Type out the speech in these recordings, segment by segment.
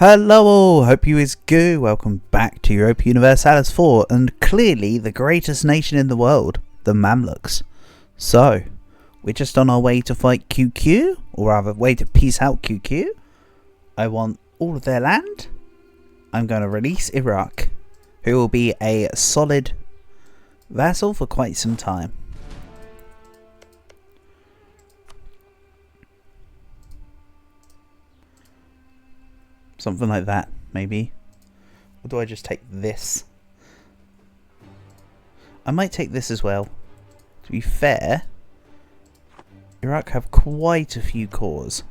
Hello all, hope you is good. Welcome back to Europa Universalis 4 and clearly the greatest nation in the world, the Mamluks. So, we're just on our way to fight QQ, or rather way to peace out QQ. I want all of their land. I'm going to release Iraq, who will be a solid vassal for quite some time. Something like that, maybe. Or do I just take this? I might take this as well. To be fair, Iraq have quite a few cores.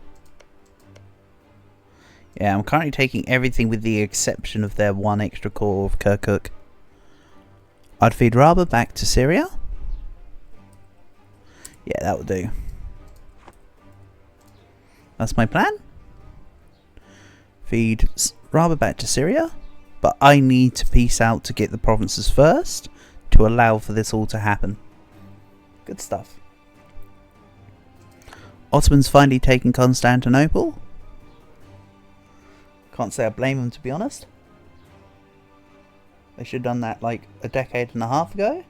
Yeah, I'm currently taking everything with the exception of their one extra core of Kirkuk. I'd feed Rabah back to Syria. Yeah, that will do. That's my plan. Feed Rabah back to Syria, but I need to peace out to get the provinces first to allow for this all to happen. Good stuff. Ottomans finally taking Constantinople. Can't say I blame them, to be honest. They should have done that like a decade and a half ago.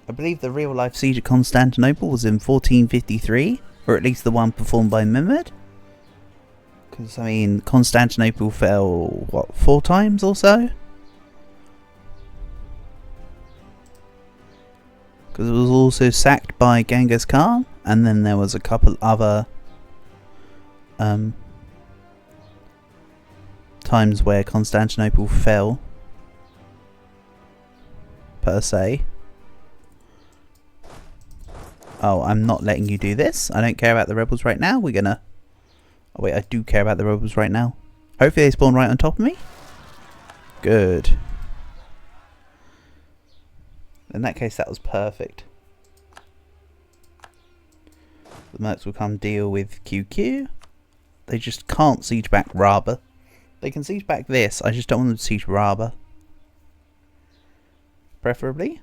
I believe the real life siege of Constantinople was in 1453, or at least the one performed by Mehmed. Because, I mean, Constantinople fell, what, 4 times or so? Because it was also sacked by Genghis Khan, and then there was a couple other times where Constantinople fell, per se. Oh, I'm not letting you do this. I don't care about the rebels right now. We're gonna... Oh wait, I do care about the rebels right now. Hopefully they spawn right on top of me. Good. In that case, that was perfect. The Mercs will come deal with QQ. They just can't siege back Rabah. They can siege back this. I just don't want them to siege Rabah. Preferably.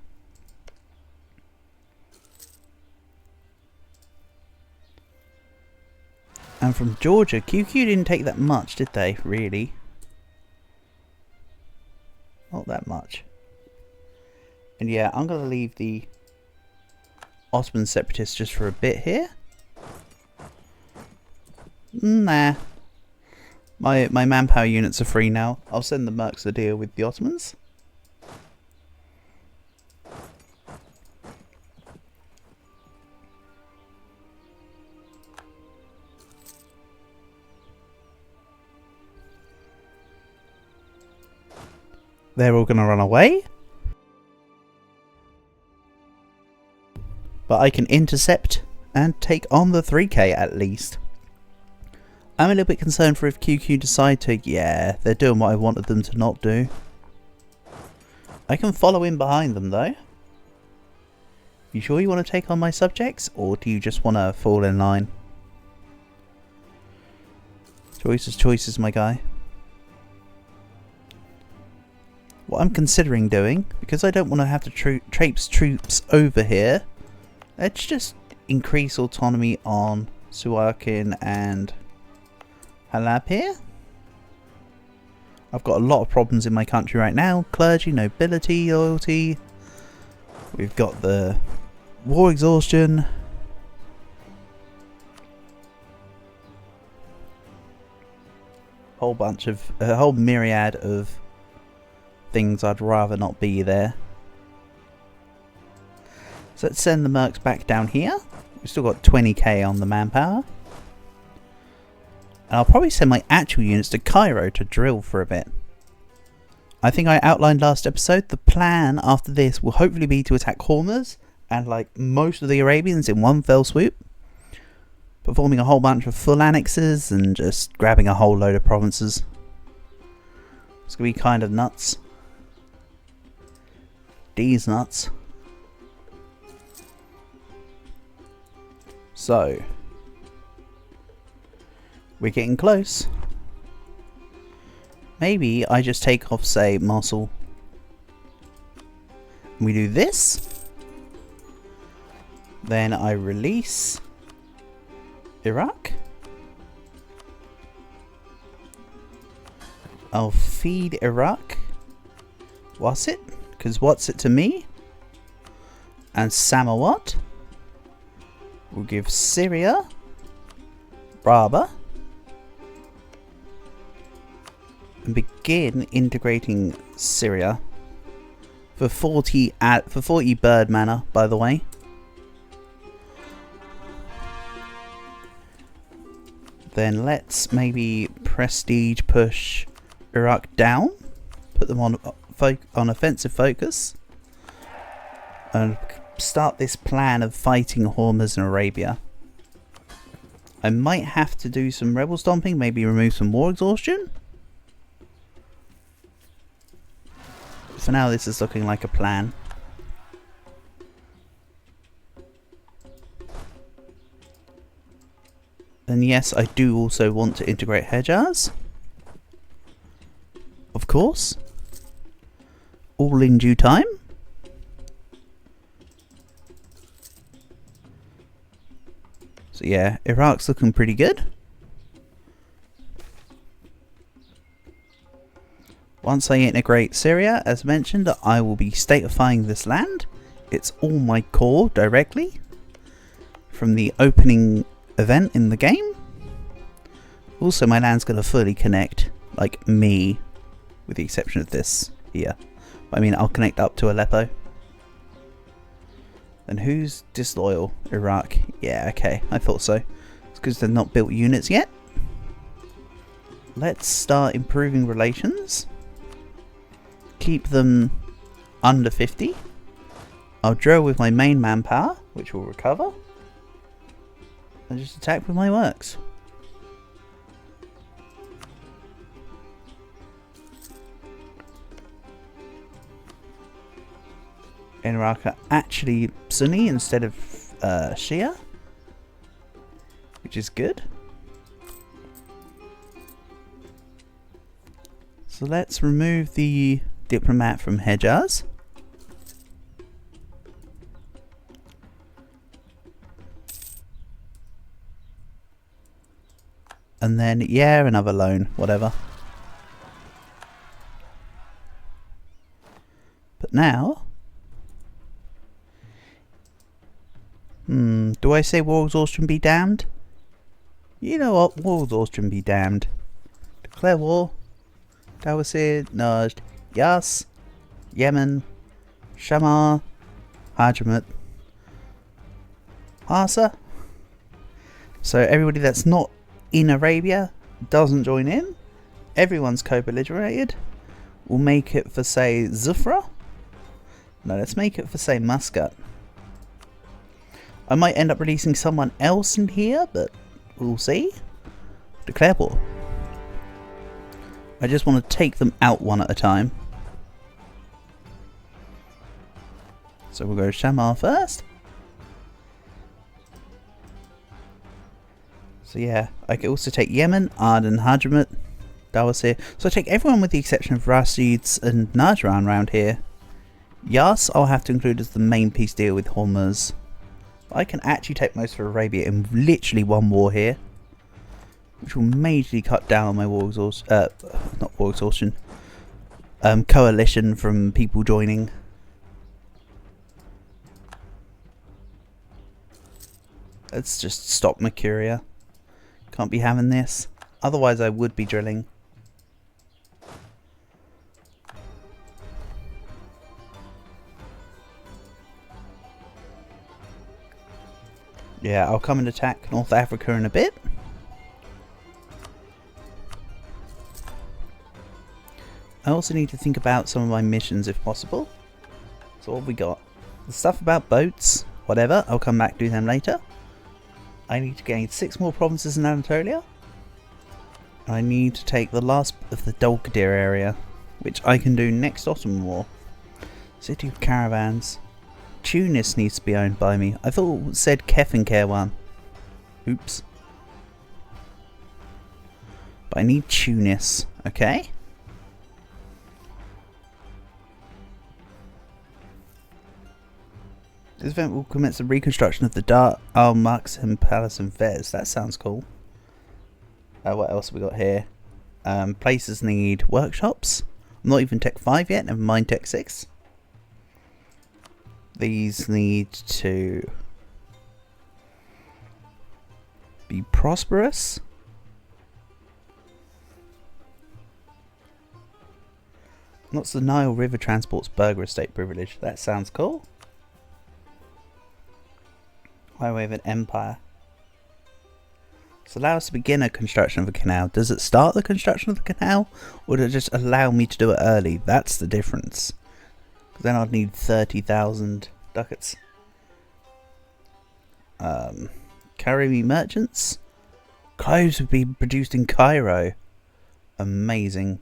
And from Georgia, QQ didn't take that much, did they? Really? Not that much. And yeah, I'm going to leave the Ottoman separatists just for a bit here. Nah. My manpower units are free now. I'll send the Mercs to deal with the Ottomans. They're all going to run away. But I can intercept and take on the 3k at least. I'm a little bit concerned for if QQ decide to... Yeah, they're doing what I wanted them to not do. I can follow in behind them though. You sure you want to take on my subjects? Or do you just want to fall in line? Choices, my guy. What I'm considering doing, because I don't want to have to traipse troops over here, let's just increase autonomy on Suakin and Halab here. I've got a lot of problems in my country right now. Clergy, nobility, loyalty. We've got the war exhaustion. A whole myriad of things I'd rather not be there. So let's send the Mercs back down here. We've still got 20k on the manpower. And I'll probably send my actual units to Cairo to drill for a bit. I think I outlined last episode, the plan after this will hopefully be to attack Hormuz and like most of the Arabians in one fell swoop. Performing a whole bunch of full annexes and just grabbing a whole load of provinces. It's going to be kind of nuts. These nuts. So, we're getting close. Maybe I just take off, say, Mosul. We do this. Then I release Iraq. I'll feed Iraq. What's it? Because what's it to me? And Samawat. We'll give Syria. Braba. And begin integrating Syria. For 40 bird mana, by the way. Then let's maybe prestige push Iraq down. Put them on offensive focus. And start this plan of fighting Hormuz and Arabia. I might have to do some rebel stomping. Maybe remove some war exhaustion. For now, this is looking like a plan. And yes, I do also want to integrate Hejaz. Of course. All in due time. So yeah, Iraq's looking pretty good. Once I integrate Syria, as mentioned, I will be statifying this land. It's all my core directly from the opening event in the game. Also, my land's going to fully connect, like me, with the exception of this here. But I mean, I'll connect up to Aleppo. And who's disloyal? Iraq. Yeah, okay, I thought so. It's because they've not built units yet. Let's start improving relations. Keep them under 50. I'll drill with my main manpower, which will recover. And just attack with my works. In Iraq are actually Sunni instead of Shia, which is good. So let's remove the diplomat from Hejaz. And then, yeah, another loan, whatever. But now... do I say war exhaustion be damned? You know what, war exhaustion be damned. Declare war. Tawasir, Najd, Yas, Yemen, Shamar, Hadramat, Hasa. So everybody that's not in Arabia doesn't join in. Everyone's co-belligerated. We'll make it for, say, Zufra. No, let's make it for, say, Muscat. I might end up releasing someone else in here, but we'll see. Declare war. I just want to take them out one at a time. So we'll go Shamar first. So yeah, I can also take Yemen, Aden, Hadramat, Dawasir. So I take everyone with the exception of Rashids and Najran around here. Yas I'll have to include as the main peace deal with Hormuz. I can actually take most of Arabia in literally one war here, which will majorly cut down on my war exhaustion, not war exhaustion, coalition from people joining. Let's just stop Mercuria. Can't be having this. Otherwise I would be drilling. Yeah, I'll come and attack North Africa in a bit. I also need to think about some of my missions if possible. So what have we got? The stuff about boats, whatever, I'll come back to them later. I need to gain 6 more provinces in Anatolia. I need to take the last of the Dolkadir area, which I can do next Ottoman War. City of Caravans. Tunis needs to be owned by me. I thought it said Kefenker one. Oops. But I need Tunis, okay? This event will commence the reconstruction of the Dar al-Maqsim Palace in Fez. That sounds cool. What else have we got here? Places need workshops. I'm not even Tech 5 yet, never mind Tech 6. These need to be prosperous. What's the Nile River Transport's Burger Estate privilege? That sounds cool. Highway of an Empire. So allow us to begin a construction of a canal. Does it start the construction of the canal, or does it just allow me to do it early? That's the difference. Because then I'd need 30,000 ducats. Carry me merchants. Clothes would be produced in Cairo. Amazing.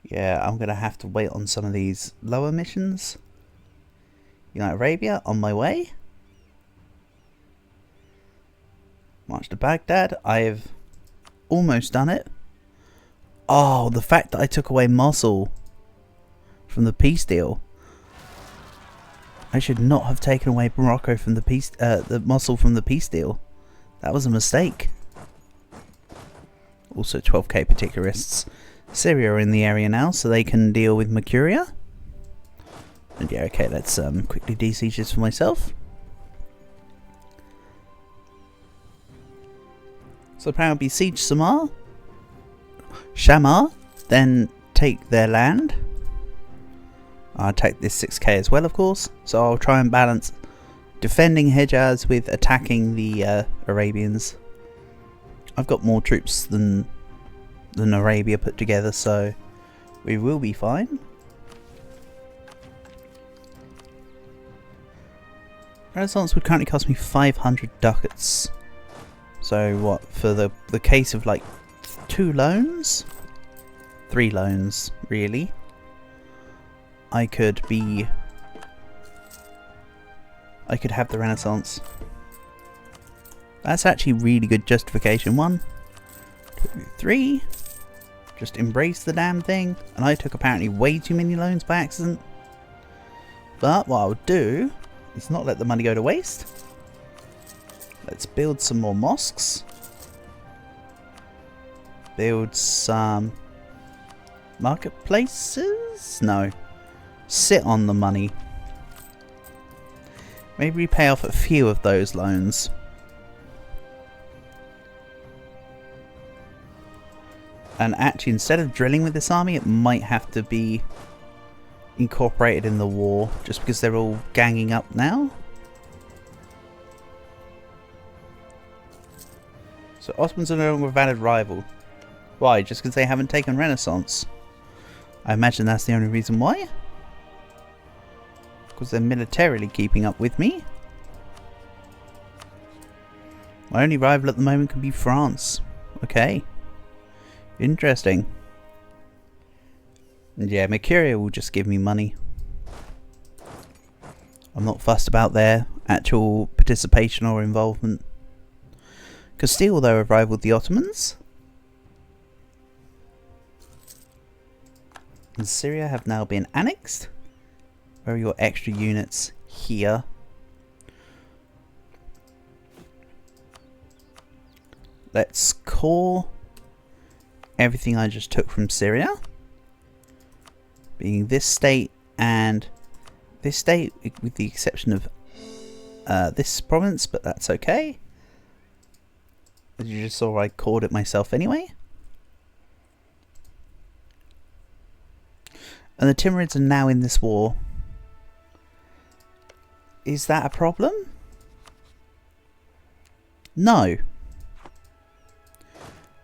Yeah, I'm going to have to wait on some of these lower missions. United Arabia, on my way. March to Baghdad. I've almost done it. Oh, the fact that I took away Mosul from the peace deal. I should not have taken away Morocco from the peace, the Mosul from the peace deal. That was a mistake. Also 12k particularists. Syria are in the area now, so they can deal with Mercuria. And yeah, okay, let's quickly de-siege this for myself. So apparently besiege Samar, Shamar, then take their land. I'll take this 6k as well, of course. So I'll try and balance defending Hejaz with attacking the Arabians. I've got more troops than Arabia put together, so we will be fine. Renaissance would currently cost me 500 ducats. So what, for the case of like 2 loans? 3 loans, really. I could have the Renaissance. That's actually really good justification. 1, 2, 3. Just embrace the damn thing. And I took apparently way too many loans by accident. But what I'll do is not let the money go to waste. Let's build some more mosques. Build some marketplaces? No. Sit on the money. Maybe we pay off a few of those loans. And actually, instead of drilling with this army, it might have to be incorporated in the war, just because they're all ganging up now. So Ottomans are no longer a valid rival. Why? Just because they haven't taken Renaissance? I imagine that's the only reason why. Because they're militarily keeping up with me. My only rival at the moment can be France. Okay. Interesting. And yeah, Mercuria will just give me money. I'm not fussed about their actual participation or involvement. Castile, though, have rivaled the Ottomans. And Syria have now been annexed. Where are your extra units? Here. Let's call everything I just took from Syria, being this state and this state, with the exception of this province, but that's okay. As you just saw, I called it myself anyway. And the Timurids are now in this war. Is that a problem? No.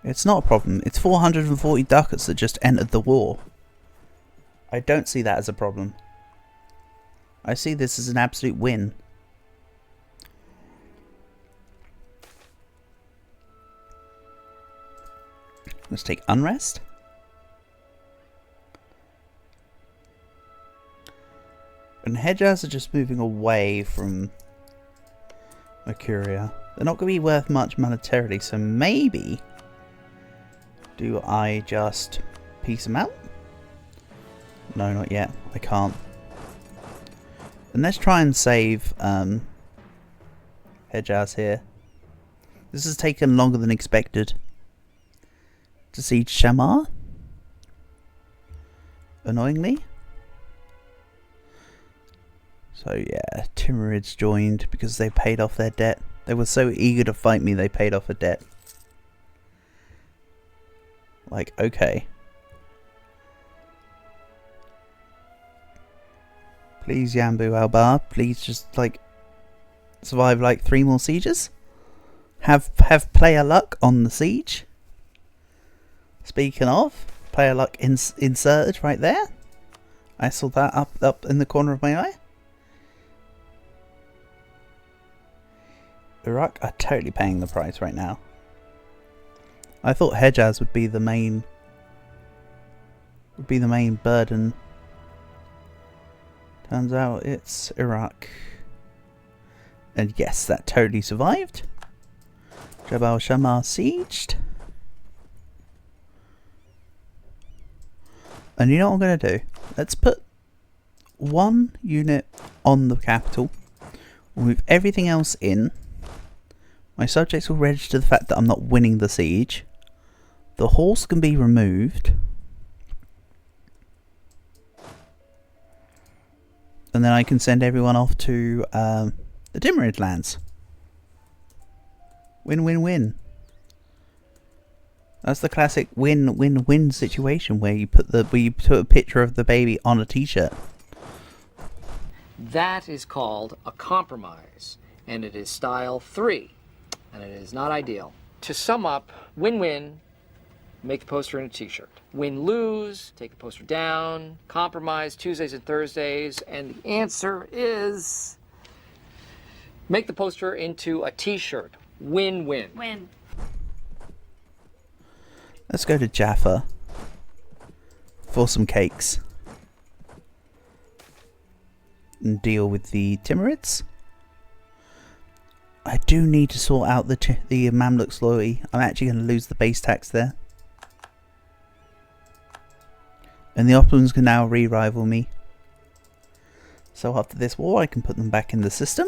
It's not a problem. It's 440 ducats that just entered the war. I don't see that as a problem. I see this as an absolute win. Let's take unrest. And Hejaz are just moving away from Mercuria. They're not going to be worth much monetarily, so maybe do I just piece them out? No, not yet. I can't. And let's try and save Hejaz here. This has taken longer than expected. To siege Shamar. Annoyingly. So yeah, Timurids joined because they paid off their debt. They were so eager to fight me, they paid off a debt. Like, okay. Please, Yambu Albar, please just, like, survive, like, 3 more sieges. Have player luck on the siege. Speaking of, player luck inserted right there. I saw that up in the corner of my eye. Iraq are totally paying the price right now. I thought Hejaz would be the main burden. Turns out it's Iraq. And yes, that totally survived. Jabal Shammar sieged. And you know what I'm going to do? Let's put 1 unit on the capital. We'll move everything else in. My subjects will register the fact that I'm not winning the siege. The horse can be removed. And then I can send everyone off to the Timurid lands. Win-win-win. That's the classic win-win-win situation where you put a picture of the baby on a t-shirt. That is called a compromise, and it is style 3, and it is not ideal. To sum up, win-win, make the poster in a t-shirt. Win-lose, take the poster down. Compromise, Tuesdays and Thursdays, and the answer is make the poster into a t-shirt. Win-win. Win. Let's go to Jaffa for some cakes and deal with the Timurids. I do need to sort out the Mamluks loyalty. I'm actually going to lose the base tax there. And the Ottomans can now re-rival me. So after this war I can put them back in the system.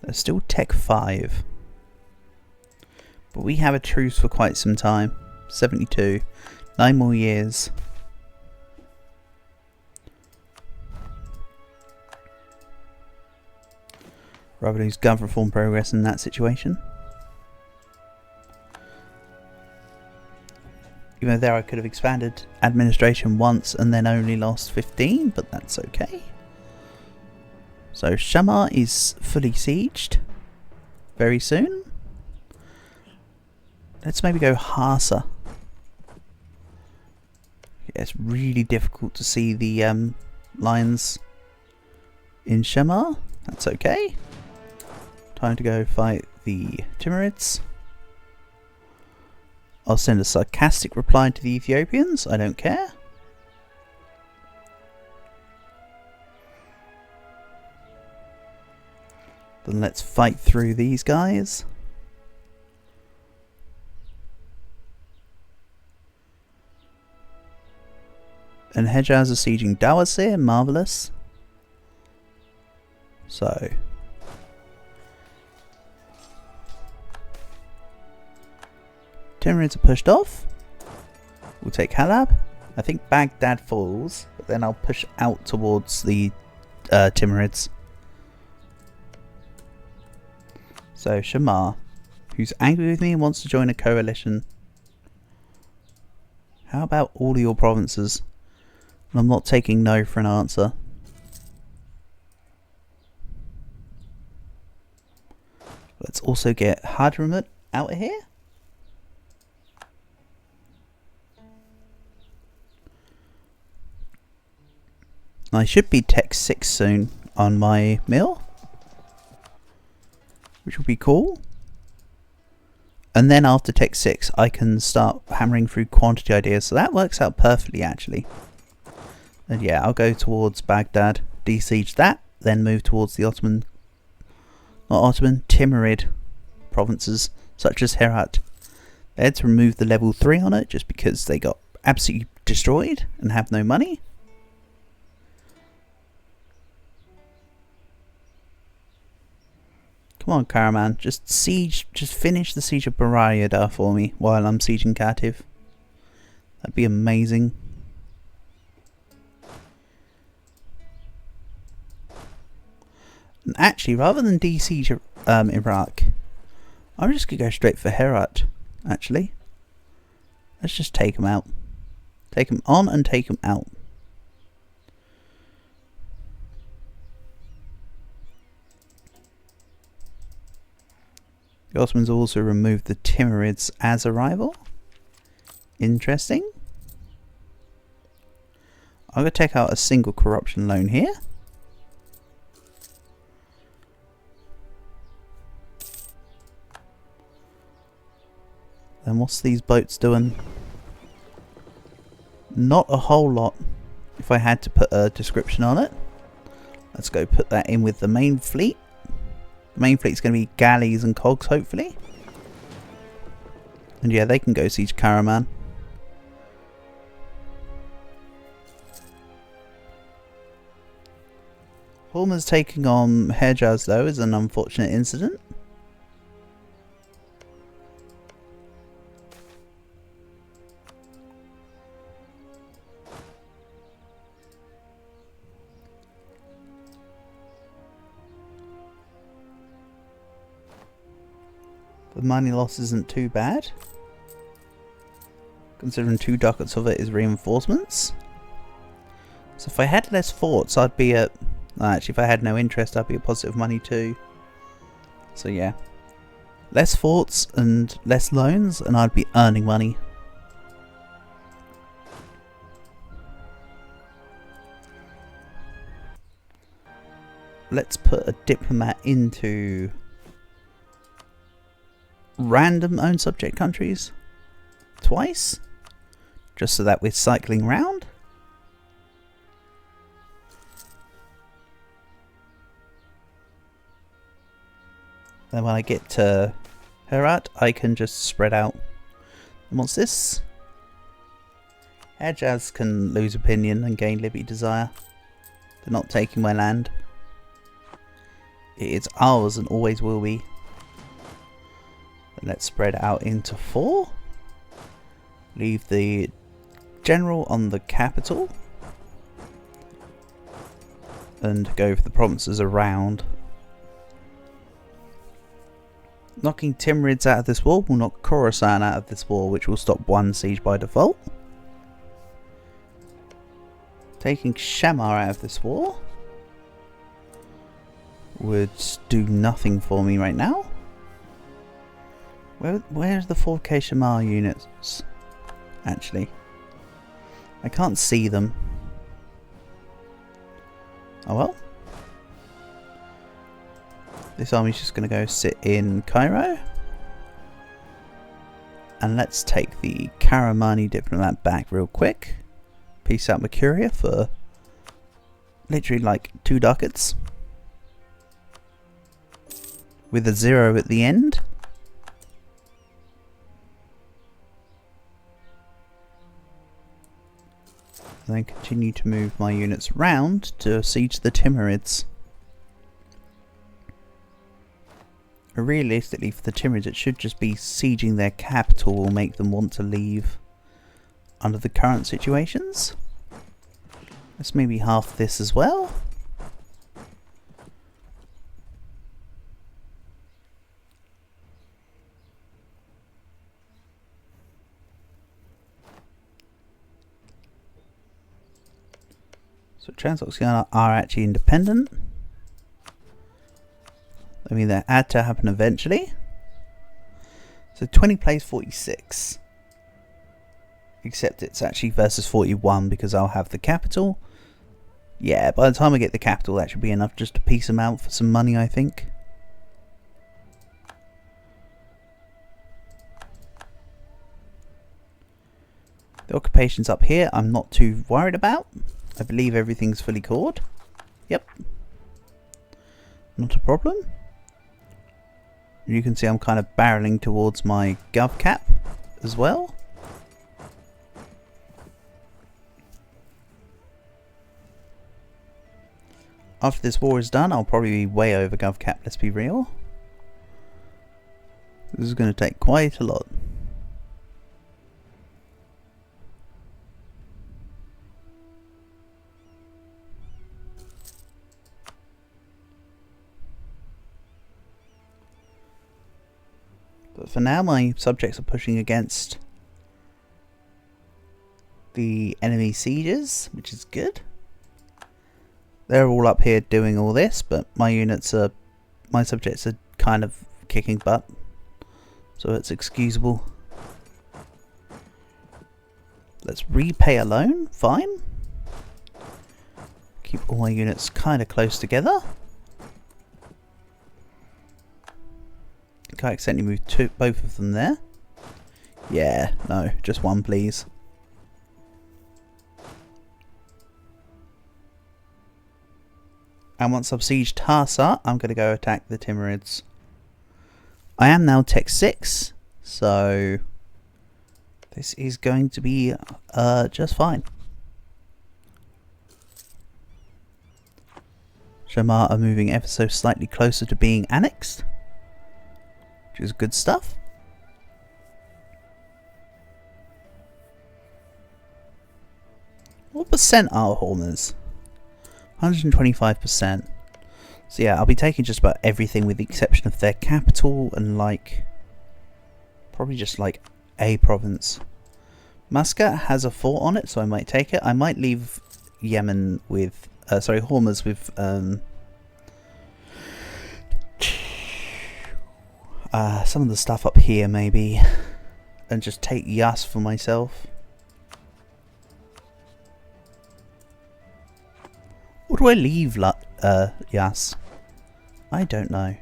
They're still Tech 5. But we have a truce for quite some time. 72. 9 more years. WARUDOO's gun reform progress in that situation. Even though there I could have expanded administration once and then only lost 15, but that's okay. So Shammar is fully sieged very soon. Let's maybe go Hasa. Yeah, it's really difficult to see the lines in Shammar. That's okay. Time to go fight the Timurids. I'll send a sarcastic reply to the Ethiopians. I don't care. Then let's fight through these guys. And Hejaz are sieging Dawasir. Marvellous. So Timurids are pushed off. We'll take Halab. I think Baghdad falls, but then I'll push out towards the Timurids. So Shammar, who's angry with me and wants to join a coalition. How about all your provinces? I'm not taking no for an answer. Let's also get Hadramut out of here. I should be Tech 6 soon on my mill, which will be cool. And then after Tech 6 I can start hammering through quantity ideas, so that works out perfectly actually. And yeah, I'll go towards Baghdad, de-siege that, then move towards the Timurid provinces such as Herat. They had to remove the level 3 on it just because they got absolutely destroyed and have no money. Come on, Karaman. Just finish the siege of Barayada for me while I'm sieging Kativ. That'd be amazing. And actually, rather than de-siege Iraq, I'm just going to go straight for Herat, actually. Let's just take him out. Take him on and take him out. The Ottomans also removed the Timurids as a rival. Interesting. I'm going to take out a single corruption loan here. Then what's these boats doing? Not a whole lot, if I had to put a description on it. Let's go put that in with the main fleet. The main fleet's going to be galleys and cogs, hopefully. And yeah, they can go siege Karaman. Hormuz taking on Hejaz, though, is an unfortunate incident. The money loss isn't too bad, considering 2 ducats of it is reinforcements. So if I had less forts, I'd be at... actually, if I had no interest, I'd be at positive money too. So yeah. Less forts and less loans, and I'd be earning money. Let's put a diplomat into... random own subject countries twice, just so that we're cycling round. Then when I get to Herat, I can just spread out. And what's this? Hejaz can lose opinion and gain liberty desire. They're not taking my land. It's ours and always will be. Let's spread out into 4. Leave the general on the capital. And go for the provinces around. Knocking Timurids out of this war will knock Khorasan out of this war, which will stop 1 siege by default. Taking Shamar out of this war would do nothing for me right now. Where's the 4K Shamar units? Actually, I can't see them. Oh well. This army's just going to go sit in Cairo. And let's take the Karamani diplomat back real quick. Peace out Mercuria for literally like 2 ducats. With a 0 at the end. And then continue to move my units round to siege the Timurids. Realistically, for the Timurids, it should just be sieging their capital will make them want to leave under the current situations. Let's maybe half this as well. So Transoxiana are actually independent. I mean, that had to happen eventually. So 20 plays 46. Except it's actually versus 41 because I'll have the capital. Yeah, by the time I get the capital, that should be enough just to piece them out for some money, I think. The occupations up here, I'm not too worried about. I believe everything's fully cored. Yep. Not a problem. You can see I'm kind of barreling towards my gov cap as well. After this war is done, I'll probably be way over gov cap, let's be real. This is going to take quite a lot. But for now, my subjects are pushing against the enemy sieges, which is good. They're all up here doing all this, but my subjects are kind of kicking butt, so it's excusable. Let's repay a loan, fine. Keep all my units kind of close together. Can I accidentally move both of them there? Yeah, no, just one please. And once I've sieged Tarsa, I'm going to go attack the Timurids. I am now Tech 6, so this is going to be just fine. Shamar are moving ever so slightly closer to being annexed, which is good stuff. What percent are Hormers? 125%. So yeah, I'll be taking just about everything with the exception of their capital and probably just a province. Muscat has a fort on it, so I might take it. I might leave Yemen with, Hormuz with some of the stuff up here maybe, and just take Yas for myself. Or do I leave Yas? I don't know.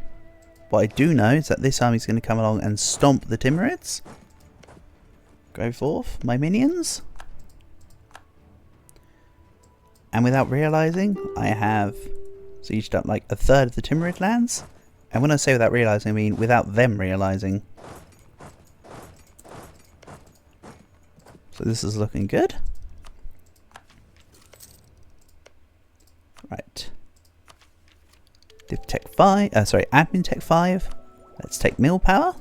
What I do know is that this army's going to come along and stomp the Timurids. Go forth, my minions. And without realising, I have sieged up like a third of the Timurid lands. And when I say without realising, I mean without them realising. So this is looking good. Right. Div Tech 5, Admin Tech 5. Let's take Mill Power.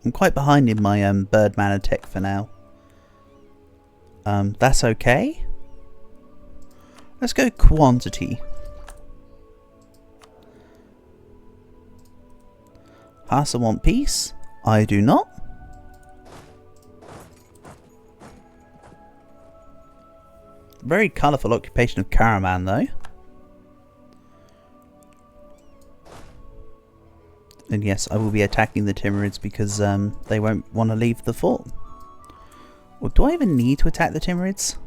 I'm quite behind in my Bird Manor Tech for now. That's okay. Let's go Quantity. Hassa want peace? I do not. Very colourful occupation of Karaman though. And yes, I will be attacking the Timurids because they won't want to leave the fort. Or do I even need to attack the Timurids?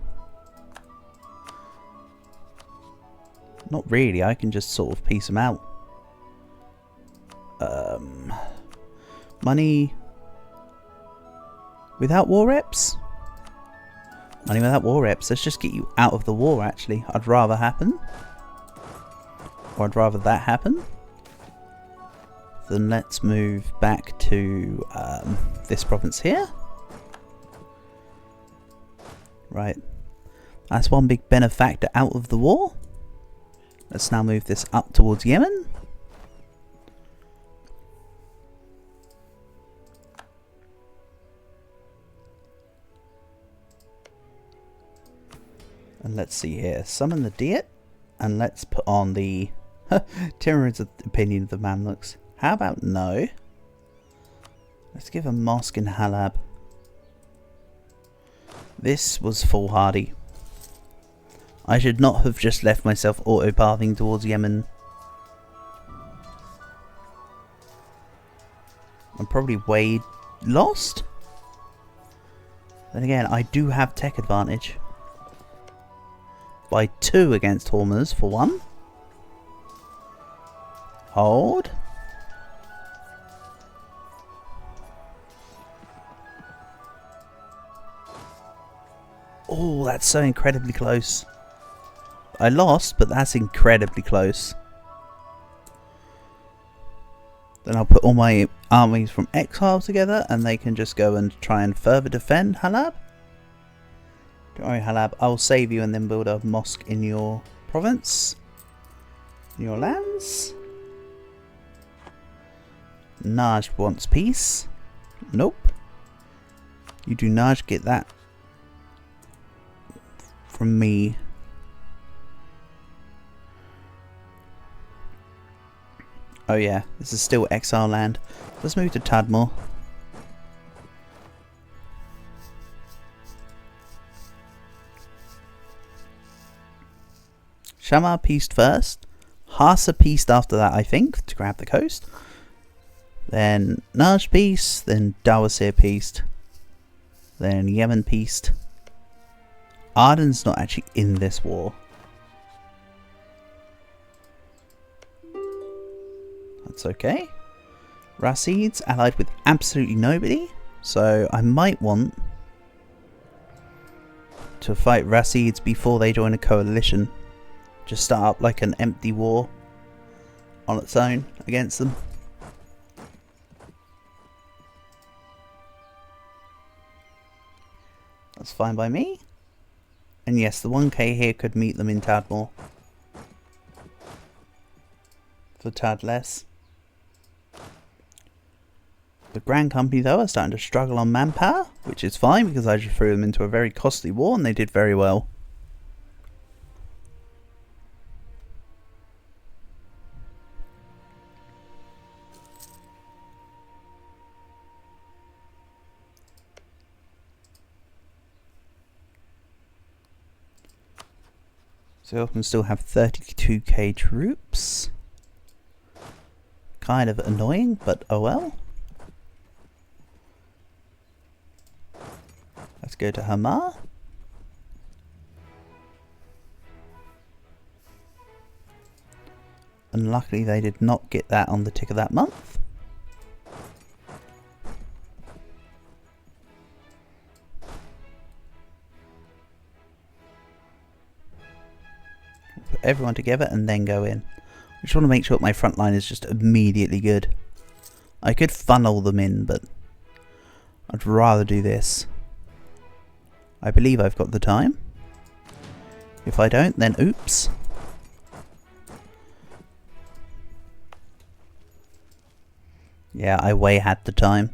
Not really, I can just sort of piece them out. Money without war reps? Money without war reps. Let's just get you out of the war actually. I'd rather happen. Or I'd rather that happen. Then let's move back to this province here. Right. That's one big benefactor out of the war. Let's now move this up towards Yemen. And let's see here. Summon the Diet. And let's put on the Timurid's opinion of the Mamluks. How about no? Let's give a mosque in Halab. This was foolhardy. I should not have just left myself auto-pathing towards Yemen. I'm probably way lost. Then again, I do have tech advantage. By 2 against Hormuz for 1. Hold. Oh, that's so incredibly close. I lost, but that's incredibly close. Then I'll put all my armies from exile together and they can just go and try and further defend Halab. Don't worry, Halab, I'll save you and then build a mosque in your province. In your lands. Naj wants peace. Nope. You do not get that from me. Oh yeah, this is still exile land. Let's move to Tadmor. Shamar pieced first. Hasa pieced after that, I think, to grab the coast. Then Naj pieced. Then Dawasir pieced. Then Yemen pieced. Arden's not actually in this war. That's okay. Rasid's allied with absolutely nobody, so I might want to fight Rasid's before they join a coalition. Just start up like an empty war on its own against them. That's fine by me. And yes, the 1k here could meet them in Tadmor. For tad less. The Grand Company though are starting to struggle on manpower, which is fine because I just threw them into a very costly war and they did very well. So I can still have 32k troops. Kind of annoying, but oh well. Let's go to Hamar. And luckily they did not get that on the tick of that month. Put everyone together and then go in. I just want to make sure my front line is just immediately good. I could funnel them in, but I'd rather do this. I believe I've got the time. If I don't, then oops. Yeah, I way had the time.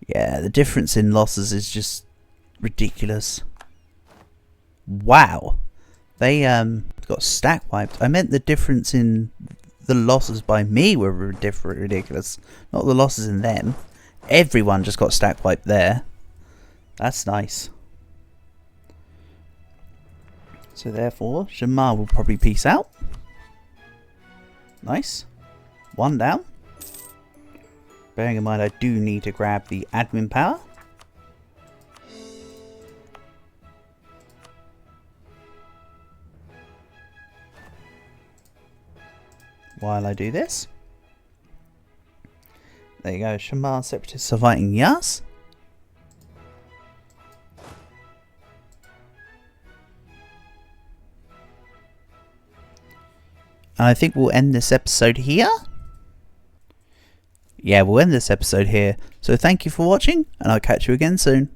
Yeah, the difference in losses is just ridiculous. Wow. They got stack wiped. I meant the difference in the losses by me were ridiculous. Not the losses in them. Everyone just got stack wiped there. That's nice. So therefore, Shamar will probably peace out. Nice. One down. Bearing in mind I do need to grab the admin power. While I do this. There you go. Shamar separatists are fighting Yas. And I think we'll end this episode here. Yeah, we'll end this episode here. So thank you for watching, and I'll catch you again soon.